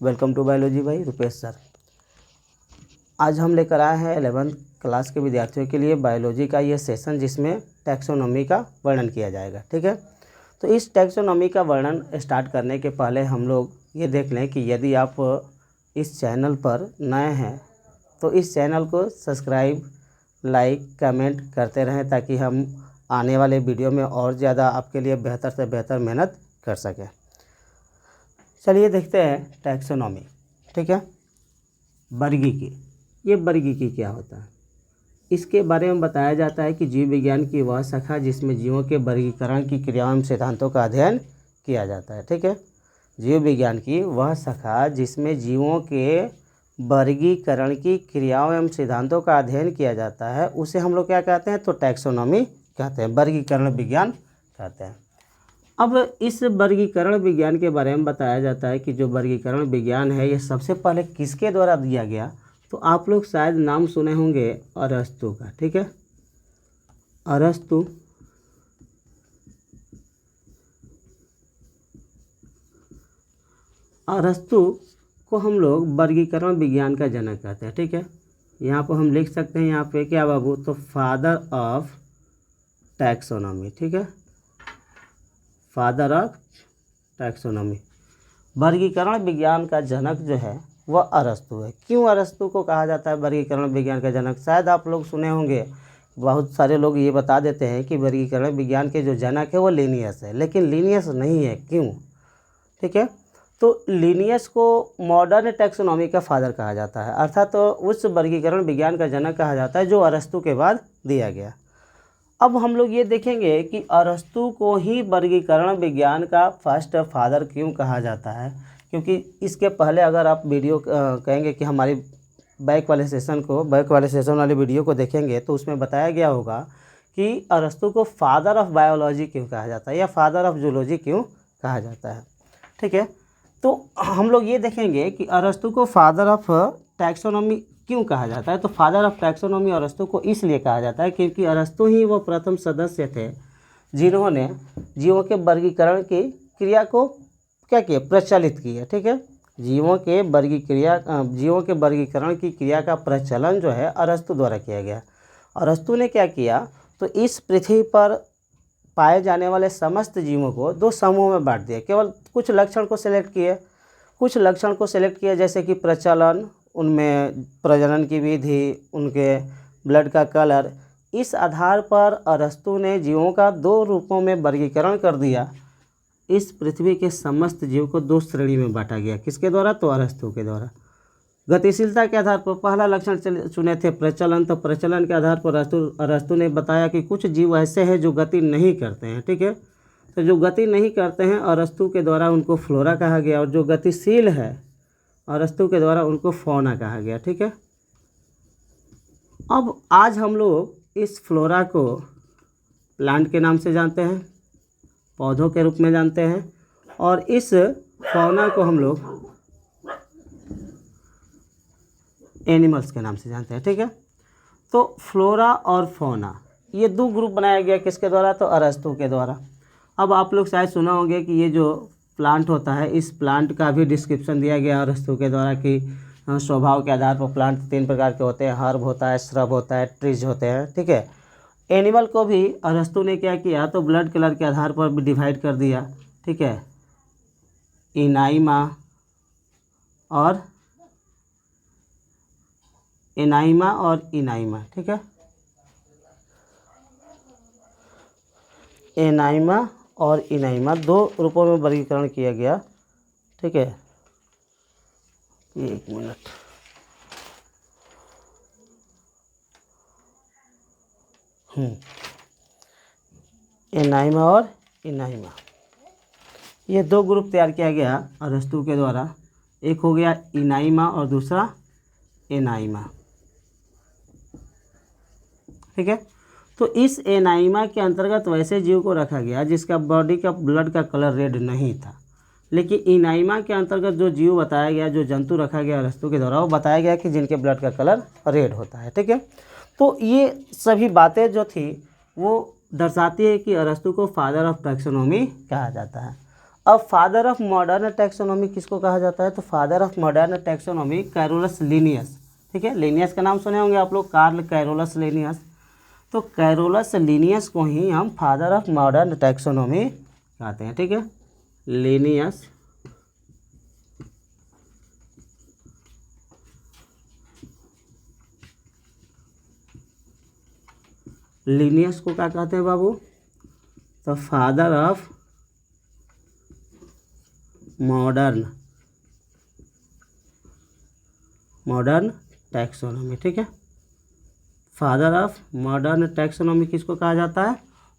Welcome to biology भाई Rupesh sir. आज हम लेकर आए हैं 11th क्लास के विद्यार्थियों के लिए बायोलॉजी का ये सेशन, जिसमें टैक्सोनॉमी का वर्णन किया जाएगा। ठीक है, तो इस टैक्सोनॉमी का वर्णन स्टार्ट करने के पहले हम लोग ये देख लें कि यदि आप इस चैनल पर नए हैं तो इस चैनल को सब्सक्राइब, लाइक, कमेंट करते रहें, ताकि हम आने वाले वीडियो में और ज़्यादा आपके लिए बेहतर से बेहतर मेहनत कर सकें। चलिए देखते हैं टैक्सोनॉमी। ठीक है, वर्गीकी। ये वर्गीकी क्या होता है, इसके बारे में बताया जाता है कि जीव विज्ञान की वह शाखा जिसमें जीवों के वर्गीकरण की क्रियाओं एवं सिद्धांतों का अध्ययन किया जाता है। ठीक है, जीव विज्ञान की वह शाखा जिसमें जीवों के वर्गीकरण की क्रियाओं एवं सिद्धांतों का अध्ययन किया जाता है, उसे हम लोग क्या कहते हैं, तो टैक्सोनॉमी कहते हैं, वर्गीकरण विज्ञान कहते हैं। अब इस वर्गीकरण विज्ञान के बारे में बताया जाता है कि जो वर्गीकरण विज्ञान है ये सबसे पहले किसके द्वारा दिया गया, तो आप लोग शायद नाम सुने होंगे अरस्तु का। ठीक है, अरस्तु को हम लोग वर्गीकरण विज्ञान का जनक कहते हैं। ठीक है, यहाँ पर हम लिख सकते हैं, यहाँ पे क्या बाबू, तो फादर ऑफ टैक्सोनॉमी। ठीक है, फादर ऑफ टैक्सोनॉमी, वर्गीकरण विज्ञान का जनक जो है वह अरस्तु है। क्यों अरस्तु को कहा जाता है वर्गीकरण विज्ञान का जनक? शायद आप लोग सुने होंगे, बहुत सारे लोग ये बता देते हैं कि वर्गीकरण विज्ञान के जो जनक है वो लिनियस है, लेकिन लिनियस नहीं है। क्यों? ठीक है, तो लिनियस को मॉडर्न टैक्सोनॉमी का फादर कहा जाता है, अर्थात तो उस वर्गीकरण विज्ञान का जनक कहा जाता है जो अरस्तु के बाद दिया गया। अब हम लोग ये देखेंगे कि अरस्तु को ही वर्गीकरण विज्ञान का फर्स्ट फादर क्यों कहा जाता है, क्योंकि इसके पहले अगर आप वीडियो कहेंगे कि हमारी बैक वाले सेशन वाले वीडियो को देखेंगे तो उसमें बताया गया होगा कि अरस्तु को फादर ऑफ बायोलॉजी क्यों कहा जाता है या फादर ऑफ जूलॉजी क्यों कहा जाता है। ठीक है, तो हम लोग ये देखेंगे कि अरस्तु को फादर ऑफ टैक्सोनॉमी क्यों कहा जाता है। तो फादर ऑफ टैक्सोनॉमी अरस्तु को इसलिए कहा जाता है क्योंकि अरस्तु ही वो प्रथम सदस्य थे जिन्होंने जीवों के वर्गीकरण की क्रिया को क्या किया, प्रचलित किया। ठीक है, जीवों के वर्गीकरण की क्रिया का प्रचलन जो है अरस्तु द्वारा किया गया। अरस्तु ने क्या किया, तो इस पृथ्वी पर पाए जाने वाले समस्त जीवों को दो समूह में बांट दिया। केवल कुछ लक्षण को सिलेक्ट किए, जैसे कि प्रचलन, उनमें प्रजनन की विधि, उनके ब्लड का कलर। इस आधार पर अरस्तु ने जीवों का दो रूपों में वर्गीकरण कर दिया। इस पृथ्वी के समस्त जीव को दो श्रेणी में बांटा गया। किसके द्वारा? तो अरस्तु के द्वारा। गतिशीलता के आधार पर पहला लक्षण चुने थे प्रचलन, तो प्रचलन के आधार पर अरस्तु ने बताया कि कुछ जीव ऐसे हैं जो गति नहीं करते हैं। ठीक है, तो जो गति नहीं करते हैं अरस्तु के द्वारा उनको फ्लोरा कहा गया, और जो गतिशील है अरस्तु के द्वारा उनको फौना कहा गया। ठीक है, अब आज हम लोग इस फ्लोरा को प्लांट के नाम से जानते हैं, पौधों के रूप में जानते हैं, और इस फौना को हम लोग एनिमल्स के नाम से जानते हैं। ठीक है, तो फ्लोरा और फौना ये दो ग्रुप बनाया गया किसके द्वारा, तो अरस्तु के द्वारा। अब आप लोग शायद सुना होंगे कि ये जो प्लांट होता है, इस प्लांट का भी डिस्क्रिप्शन दिया गया अरस्तु के द्वारा कि स्वभाव के आधार पर प्लांट 3 प्रकार के होते हैं, हर्ब होता है, श्रब होता है, ट्रीज होते हैं। ठीक है, एनिमल को भी अरस्तु ने क्या किया, तो ब्लड कलर के आधार पर भी डिवाइड कर दिया। ठीक है, एनाइमा और इनाइमा। ठीक है, एनाइमा और इनाइमा दो रूपों में वर्गीकरण किया गया। ठीक है, एक मिनट, एनाइमा और इनाइमा, ये दो ग्रुप तैयार किया गया अरस्तु के द्वारा। एक हो गया इनाइमा और दूसरा एनाइमा। ठीक है, तो इस एनाइमा के अंतर्गत वैसे जीव को रखा गया जिसका बॉडी का ब्लड का कलर रेड नहीं था, लेकिन इनाइमा के अंतर्गत जो जीव बताया गया, जो जंतु रखा गया अरस्तु के द्वारा, वो बताया गया कि जिनके ब्लड का कलर रेड होता है। ठीक है, तो ये सभी बातें जो थी वो दर्शाती है कि अरस्तु को फादर ऑफ टैक्सोनॉमी कहा जाता है। अब फादर ऑफ मॉडर्न टैक्सोनॉमी किसको कहा जाता है? तो father of modern taxonomy Carolus Linnaeus, ठीक है। लिनियस का नाम सुने होंगे आप लोग, कार्ल कैरोलस लिनियस। तो कैरोलस लिनियस को ही हम फादर ऑफ मॉडर्न टैक्सोनॉमी कहते हैं, ठीक है। लिनियस लिनियस को क्या कहते हैं बाबू? तो फादर ऑफ मॉडर्न टैक्सोनॉमी, ठीक है। फादर ऑफ मॉडर्न टैक्सोनॉमी किसको कहा जाता है?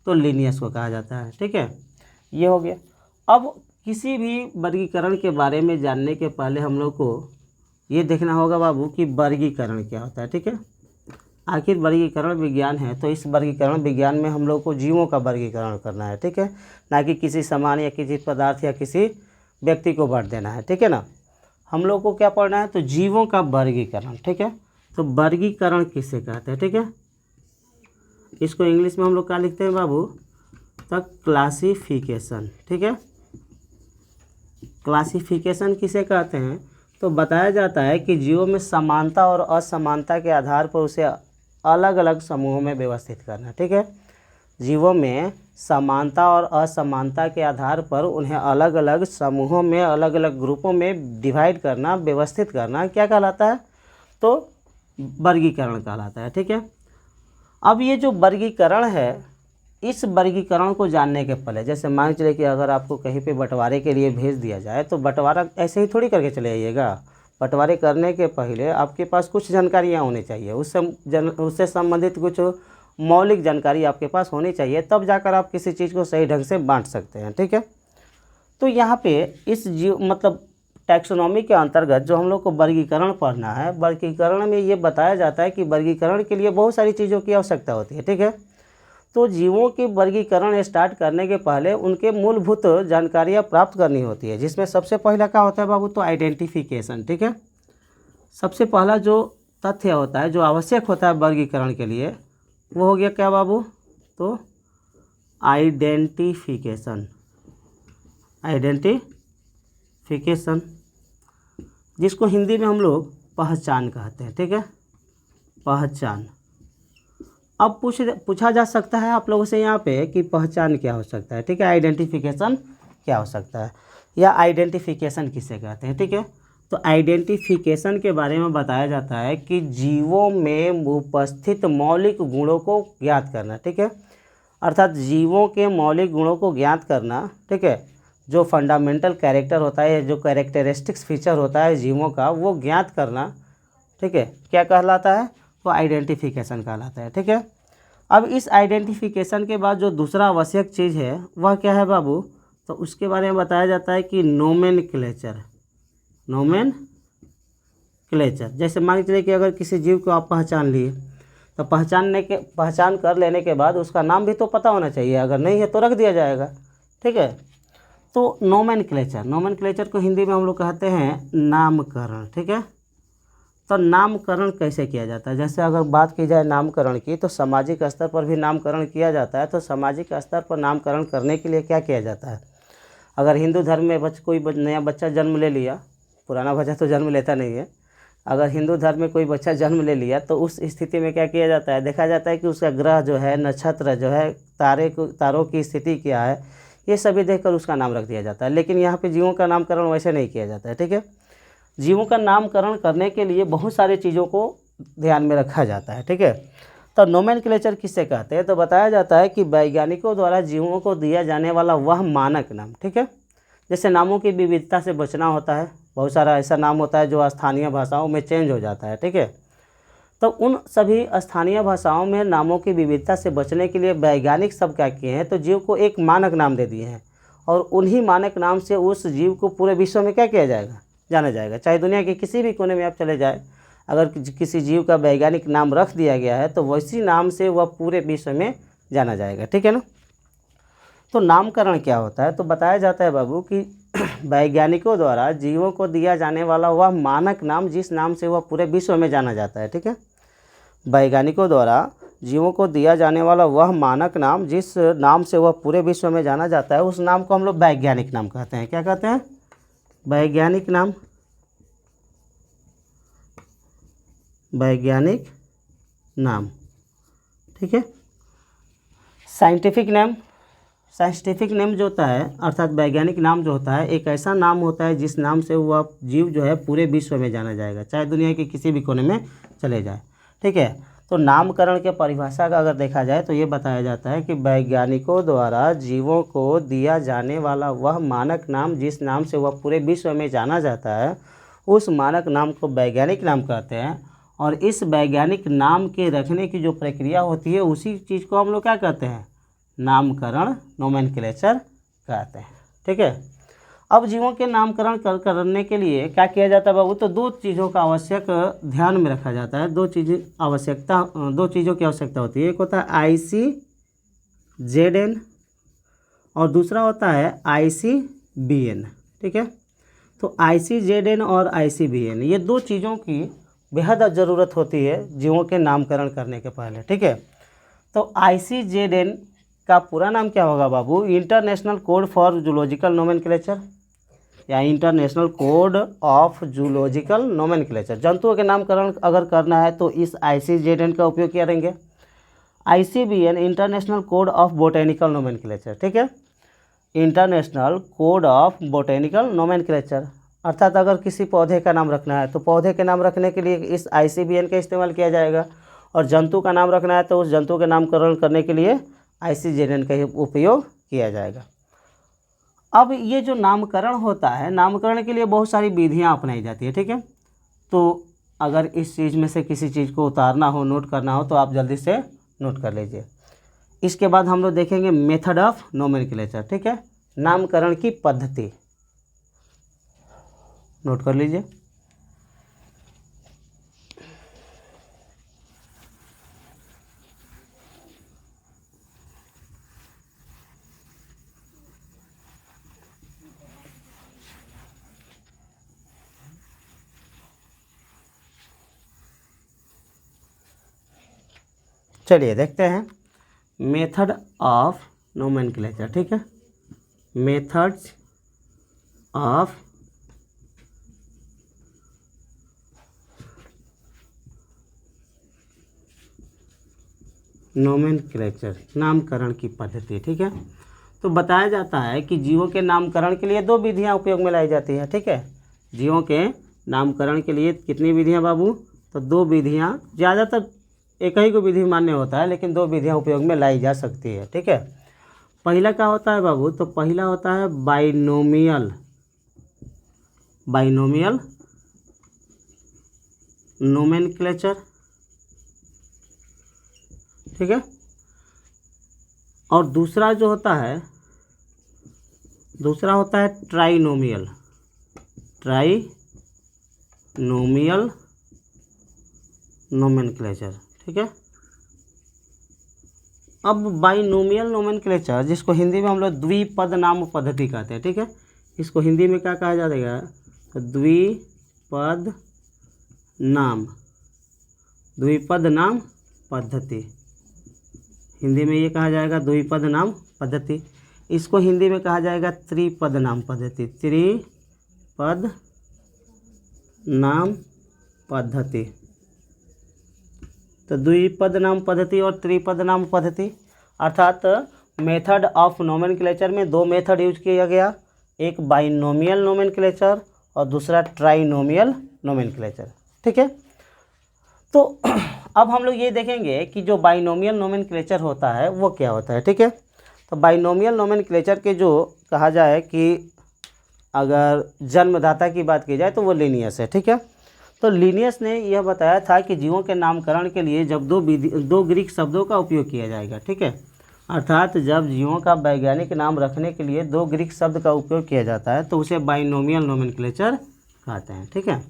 तो लिनियस को कहा जाता है, ठीक है। ये हो गया। अब किसी भी वर्गीकरण के बारे में जानने के पहले हम लोग को ये देखना होगा बाबू कि वर्गीकरण क्या होता है, ठीक है। आखिर वर्गीकरण विज्ञान है, तो इस वर्गीकरण विज्ञान में हम लोग को जीवों का वर्गीकरण करना है, ठीक है, ना कि किसी सामान या किसी पदार्थ या किसी व्यक्ति को बांट देना है, ठीक है ना। हम लोग को क्या पढ़ना है? तो जीवों का वर्गीकरण, ठीक है। तो वर्गीकरण किसे कहते हैं, ठीक है। इसको इंग्लिश में हम लोग क्या लिखते हैं बाबू? तो क्लासिफिकेशन, ठीक है। क्लासिफिकेशन किसे कहते हैं? तो बताया जाता है कि जीवों में समानता और असमानता के आधार पर उसे अलग अलग समूहों में व्यवस्थित करना, ठीक है। जीवों में समानता और असमानता के आधार पर उन्हें अलग अलग समूहों में, अलग अलग ग्रुपों में डिवाइड करना, व्यवस्थित करना क्या कहलाता है? तो वर्गीकरण कहलाता है, ठीक है। अब ये जो वर्गीकरण है, इस वर्गीकरण को जानने के पहले, जैसे मान चले कि अगर आपको कहीं पे बंटवारे के लिए भेज दिया जाए, तो बंटवारा ऐसे ही थोड़ी करके चले आइएगा। बंटवारे करने के पहले आपके पास कुछ जानकारियाँ होनी चाहिए, उससे संबंधित कुछ मौलिक जानकारी आपके पास होनी चाहिए, तब जाकर आप किसी चीज़ को सही ढंग से बांट सकते हैं, ठीक है। तो यहाँ पे इस मतलब टैक्सोनॉमी के अंतर्गत जो हम लोग को वर्गीकरण पढ़ना है, वर्गीकरण में ये बताया जाता है कि वर्गीकरण के लिए बहुत सारी चीज़ों की आवश्यकता होती है, ठीक है। तो जीवों के वर्गीकरण स्टार्ट करने के पहले उनके मूलभूत जानकारियाँ प्राप्त करनी होती है, जिसमें सबसे पहला क्या होता है बाबू? तो आइडेंटिफिकेशन, ठीक है। सबसे पहला जो तथ्य होता है, जो आवश्यक होता है वर्गीकरण के लिए, वो हो गया क्या बाबू? तो आइडेंटिफिकेशन। आइडेंटिफिकेशन जिसको हिंदी में हम लोग पहचान कहते हैं, ठीक है। पहचान। अब पूछा जा सकता है आप लोगों से यहाँ पे कि पहचान क्या हो सकता है, ठीक है, आइडेंटिफिकेशन क्या हो सकता है, या आइडेंटिफिकेशन किसे कहते हैं, ठीक है। तो आइडेंटिफिकेशन के बारे में बताया जाता है कि जीवों में उपस्थित मौलिक गुणों को ज्ञात करना, ठीक है। अर्थात जीवों के मौलिक गुणों को ज्ञात करना, ठीक है। जो फंडामेंटल कैरेक्टर होता है, जो कैरेक्टरिस्टिक्स फीचर होता है जीवों का, वो ज्ञात करना, ठीक है, क्या कहलाता है? तो आइडेंटिफिकेशन कहलाता है, ठीक है। अब इस आइडेंटिफिकेशन के बाद जो दूसरा आवश्यक चीज़ है वह क्या है बाबू? तो उसके बारे में बताया जाता है कि नोमेनक्लेचर। नोमेनक्लेचर, जैसे मान चलिए कि अगर किसी जीव को आप पहचान लिए, तो पहचान कर लेने के बाद उसका नाम भी तो पता होना चाहिए, अगर नहीं है तो रख दिया जाएगा, ठीक है। तो नोमेनक्लेचर को हिंदी में हम लोग कहते हैं नामकरण, ठीक है। तो नामकरण कैसे किया जाता है? जैसे अगर बात की जाए नामकरण की, तो सामाजिक स्तर पर भी नामकरण किया जाता है। तो सामाजिक स्तर पर नामकरण करने के लिए क्या किया जाता है? अगर हिंदू धर्म में कोई नया बच्चा जन्म ले लिया, पुराना बच्चा तो जन्म लेता नहीं है, अगर हिंदू धर्म में कोई बच्चा जन्म ले लिया, तो उस स्थिति में क्या किया जाता है? देखा जाता है कि उसका ग्रह जो है, नक्षत्र जो है, तारों की स्थिति क्या है, ये सभी देखकर उसका नाम रख दिया जाता है। लेकिन यहाँ पे जीवों का नामकरण वैसे नहीं किया जाता है, ठीक है। जीवों का नामकरण करने के लिए बहुत सारी चीज़ों को ध्यान में रखा जाता है, ठीक है। तो नोमेनक्लेचर किससे कहते हैं? तो बताया जाता है कि वैज्ञानिकों द्वारा जीवों को दिया जाने वाला वह मानक नाम, ठीक है। जैसे नामों की विविधता से बचना होता है, बहुत सारा ऐसा नाम होता है जो स्थानीय भाषाओं में चेंज हो जाता है, ठीक है। तो उन सभी स्थानीय भाषाओं में नामों की विविधता से बचने के लिए वैज्ञानिक सब क्या किए हैं? तो जीव को एक मानक नाम दे दिए हैं, और उन्हीं मानक नाम से उस जीव को पूरे विश्व में क्या किया जाएगा? जाना जाएगा। चाहे दुनिया के किसी भी कोने में आप चले जाए, अगर किसी जीव का वैज्ञानिक नाम रख दिया गया है, तो वैसी नाम से वह पूरे विश्व में जाना जाएगा, ठीक है ना। तो नामकरण क्या होता है? तो बताया जाता है बाबू कि वैज्ञानिकों द्वारा जीवों को दिया जाने वाला वह मानक नाम जिस नाम से वह पूरे विश्व में जाना जाता है, ठीक है। वैज्ञानिकों द्वारा जीवों को दिया जाने वाला वह मानक नाम जिस नाम से वह पूरे विश्व में जाना जाता है, उस नाम को हम लोग वैज्ञानिक नाम कहते हैं। क्या कहते हैं? वैज्ञानिक नाम। वैज्ञानिक नाम, ठीक है। Scientific name. साइंटिफिक नेम जो होता है अर्थात वैज्ञानिक नाम जो होता है, एक ऐसा नाम होता है जिस नाम से वह जीव जो है पूरे विश्व में जाना जाएगा, चाहे दुनिया के किसी भी कोने में चले जाए, ठीक है। तो नामकरण के परिभाषा का अगर देखा जाए तो ये बताया जाता है कि वैज्ञानिकों द्वारा जीवों को दिया जाने वाला वह मानक नाम जिस नाम से वह पूरे विश्व में जाना जाता है, उस मानक नाम को वैज्ञानिक नाम कहते हैं। और इस वैज्ञानिक नाम के रखने की जो प्रक्रिया होती है उसी चीज़ को हम लोग क्या कहते हैं? नामकरण, नोमेनक्लेचर कहते हैं, ठीक है। अब जीवों के नामकरण करने के लिए क्या किया जाता है बाबू? तो दो चीज़ों का आवश्यक ध्यान में रखा जाता है। दो चीज़ों की आवश्यकता होती है। एक होता है ICZN और दूसरा होता है ICBN, ठीक है। तो ICZN और ICBN ये दो चीज़ों की बेहद ज़रूरत होती है जीवों के नामकरण करने के पहले, ठीक है। तो ICZN का पूरा नाम क्या होगा बाबू? International code for zoological nomenclature या international code of zoological nomenclature. जंतुओं के नामकरण अगर करना है तो इस ICZN का उपयोग करेंगे। ICBN international code of botanical nomenclature, ठीक है। International code of botanical nomenclature अर्थात अगर किसी पौधे का नाम रखना है तो पौधे के नाम रखने के लिए इस ICBN का इस्तेमाल किया जाएगा, और जंतु का नाम रखना है तो उस जंतु के नामकरण करने के लिए ICZN का उपयोग किया जाएगा। अब ये जो नामकरण होता है, नामकरण के लिए बहुत सारी विधियां अपनाई जाती है, ठीक है। तो अगर इस चीज़ में से किसी चीज़ को उतारना हो, नोट करना हो, तो आप जल्दी से नोट कर लीजिए। इसके बाद हम लोग देखेंगे मेथड ऑफ नोमेनक्लेचर, ठीक है, नामकरण की पद्धति। नोट कर लीजिए। चलिए देखते हैं मेथड ऑफ नोमेनक्लेचर, ठीक है। मेथड्स ऑफ नोमेनक्लेचर, नामकरण की पद्धति, ठीक है। तो बताया जाता है कि जीवों के नामकरण के लिए दो विधियां उपयोग में लाई जाती है, ठीक है। जीवों के नामकरण के लिए कितनी विधियां बाबू? तो दो विधियां, ज़्यादातर एक ही को विधि मान्य होता है लेकिन दो विधियां उपयोग में लाई जा सकती है, ठीक है। पहला क्या होता है बाबू? तो पहला होता है बाइनोमियल नोमेनक्लेचर, ठीक है। और दूसरा जो होता है, दूसरा होता है ट्राइनोमियल नोमेनक्लेचर, ठीक है। अब बाइनोमियल नोमेनक्लेचर, जिसको हिंदी में हम लोग द्विपद नाम पद्धति कहते हैं, ठीक है। इसको हिंदी में क्या कहा जाएगा? तो द्विपद नाम पद्धति। हिंदी में ये कहा जाएगा द्विपद नाम पद्धति। इसको हिंदी में कहा जाएगा त्रिपद नाम पद्धति। त्रिपद नाम पद्धति। तो द्विपद नाम पद्धति और त्रिपद नाम पद्धति अर्थात मेथड ऑफ नोमेनक्लेचर में दो मेथड यूज किया गया, एक बाइनोमियल नोमेनक्लेचर और दूसरा ट्राइनोमियल नोमेनक्लेचर, ठीक है। तो अब हम लोग ये देखेंगे कि जो बाइनोमियल नोमेनक्लेचर होता है वो क्या होता है, ठीक है। तो बाइनोमियल नोमेनक्लेचर के जो कहा जाए कि अगर जन्मदाता की बात की जाए तो वो लिनियस है, ठीक है। तो लिनियस ने यह बताया था कि जीवों के नामकरण के लिए जब दो ग्रीक शब्दों का उपयोग किया जाएगा, ठीक है। अर्थात जब जीवों का वैज्ञानिक नाम रखने के लिए दो ग्रीक शब्द का उपयोग किया जाता है तो उसे बाइनोमियल नोमेनक्लेचर कहते हैं, ठीक है।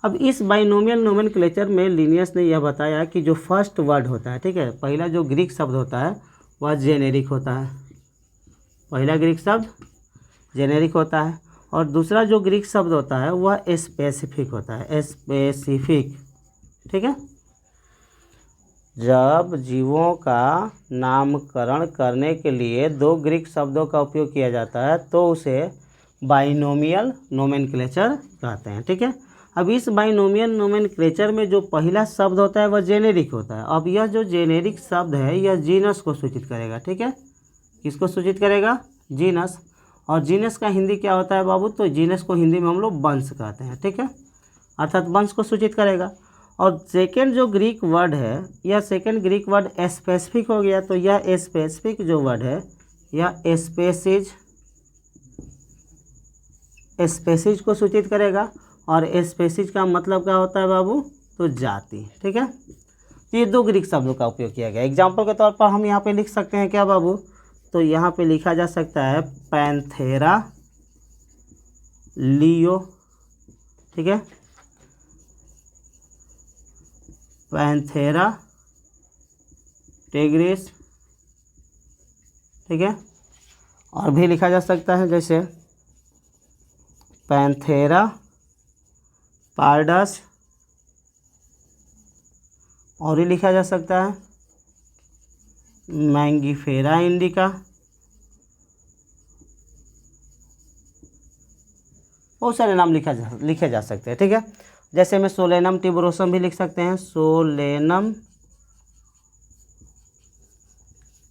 अब इस बाइनोमियल नोमेनक्लेचर में लिनियस ने यह बताया कि जो फर्स्ट वर्ड होता है, ठीक है, पहला जो ग्रीक शब्द होता है वह जेनेरिक होता है, पहला ग्रीक शब्द जेनेरिक होता है, और दूसरा जो ग्रीक शब्द होता है वह स्पेसिफिक होता है, स्पेसिफिक, ठीक है। जब जीवों का नामकरण करने के लिए दो ग्रीक शब्दों का उपयोग किया जाता है तो उसे बाइनोमियल नोमेनक्लेचर कहते हैं। ठीक है, अब इस बाइनोमियल नोमेनक्लेचर में जो पहला शब्द होता है वह जेनेरिक होता है। अब यह जो जेनेरिक शब्द है यह जीनस को सूचित करेगा। ठीक है, किसको सूचित करेगा? जीनस। और जीनस का हिंदी क्या होता है बाबू? तो जीनस को हिंदी में हम लोग वंश कहते हैं। ठीक है, अर्थात वंश को सूचित करेगा। और सेकेंड जो ग्रीक वर्ड है, यह सेकेंड ग्रीक वर्ड स्पेसिफिक हो गया। तो यह स्पेसिफिक जो वर्ड है यह स्पेसीज को सूचित करेगा। और स्पेसीज का मतलब क्या होता है बाबू? तो जाति। ठीक है, तो ये दो ग्रीक शब्दों का उपयोग किया गया। एग्जाम्पल के तौर पर हम यहाँ पे लिख सकते हैं क्या बाबू? तो यहाँ पे लिखा जा सकता है पैंथेरा लियो। ठीक है, पैंथेरा टिग्रिस। ठीक है, और भी लिखा जा सकता है जैसे पैंथेरा पार्डस, और ही लिखा जा सकता है मैंगीफेरा इंडिका। बहुत सारे नाम लिखे जा सकते हैं। ठीक है, जैसे में सोलेनम टिबरोसम भी लिख सकते हैं, सोलेनम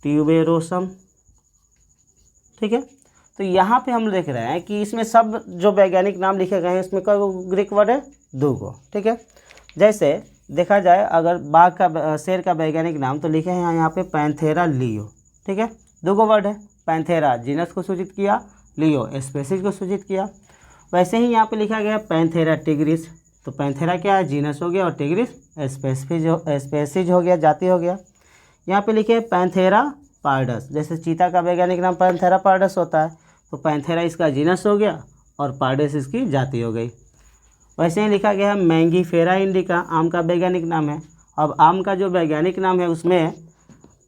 ट्यूबेरोसम। ठीक है, तो यहाँ पे हम देख रहे हैं कि इसमें सब जो वैज्ञानिक नाम लिखे गए हैं इसमें कई ग्रीक वर्ड है? 2 गो। ठीक है, जैसे देखा जाए अगर बाघ का शेर का वैज्ञानिक नाम तो लिखे हैं यहाँ पे पैंथेरा लियो। ठीक है, 2 गो वर्ड है। पैंथेरा जीनस को सूचित किया, लियो स्पेसीज को सूचित किया। वैसे ही यहाँ पे लिखा गया पैंथेरा टिग्रिस। तो पैंथेरा क्या है? जीनस हो गया, और टिग्रिस स्पेसीज हो गया, जाति हो गया। यहाँ पे लिखे पैंथेरा पार्डस, जैसे चीता का वैज्ञानिक नाम पैंथेरा पार्डस होता है, तो पैंथेरा इसका जीनस हो गया और पार्डस इसकी जाति हो गई। वैसे ही लिखा गया है मैंगीफेरा इंडिका, आम का वैज्ञानिक नाम है। अब आम का जो वैज्ञानिक नाम है उसमें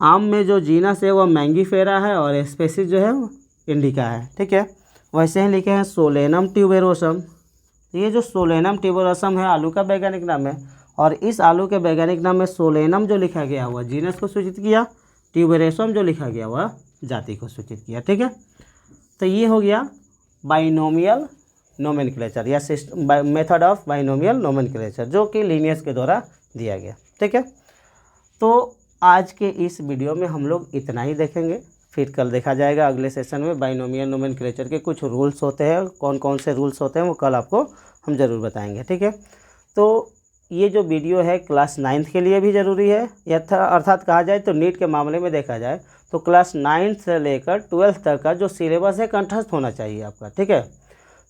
आम में जो जीनस है वह मैंगीफेरा है और स्पेसीज जो है वो इंडिका है। ठीक है, वैसे ही लिखे हैं सोलेनम ट्यूबेरोसम। ये जो सोलेनम ट्यूबेरोसम है आलू का वैज्ञानिक नाम है, और इस आलू के वैज्ञानिक नाम में सोलेनम जो लिखा गया हुआ जीनस को सूचित किया, ट्यूबेरोसम जो लिखा गया हुआ जाति को सूचित किया। ठीक है, तो ये हो गया बाइनोमियल नोमेनक्लेचर या मेथड ऑफ बाइनोमियल नोमेनक्लेचर, जो कि लिनियस के द्वारा दिया गया। ठीक है, तो आज के इस वीडियो में हम लोग इतना ही देखेंगे। फिर कल देखा जाएगा अगले सेशन में बाइनोमियल नोमेनक्लेचर के कुछ रूल्स होते हैं, कौन कौन से रूल्स होते हैं वो कल आपको हम ज़रूर बताएंगे। ठीक है, तो ये जो वीडियो है क्लास 9th के लिए भी ज़रूरी है, अर्थात कहा जाए तो नीट के मामले में देखा जाए तो क्लास 9th से लेकर 12th तक का जो सिलेबस है कंठस्थ होना चाहिए आपका। ठीक है,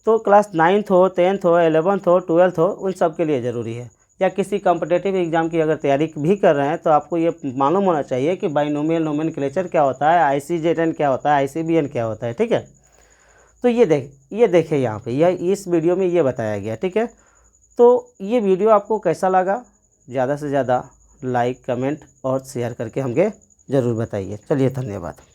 तो क्लास 9th हो, 10th हो, 11th हो, 12th हो, उन सब के लिए ज़रूरी है। या किसी कॉम्पिटिटिव एग्जाम की अगर तैयारी भी कर रहे हैं तो आपको ये मालूम होना चाहिए कि बाइनोमियल नोमेनक्लेचर क्या होता है, ICZ-N क्या होता है, ICBN क्या होता है। ठीक है, तो ये देखें यहाँ पे यह इस वीडियो में ये बताया गया। ठीक है, तो ये वीडियो आपको कैसा लगा ज़्यादा से ज़्यादा लाइक, कमेंट और शेयर करके हमके ज़रूर बताइए। चलिए, धन्यवाद।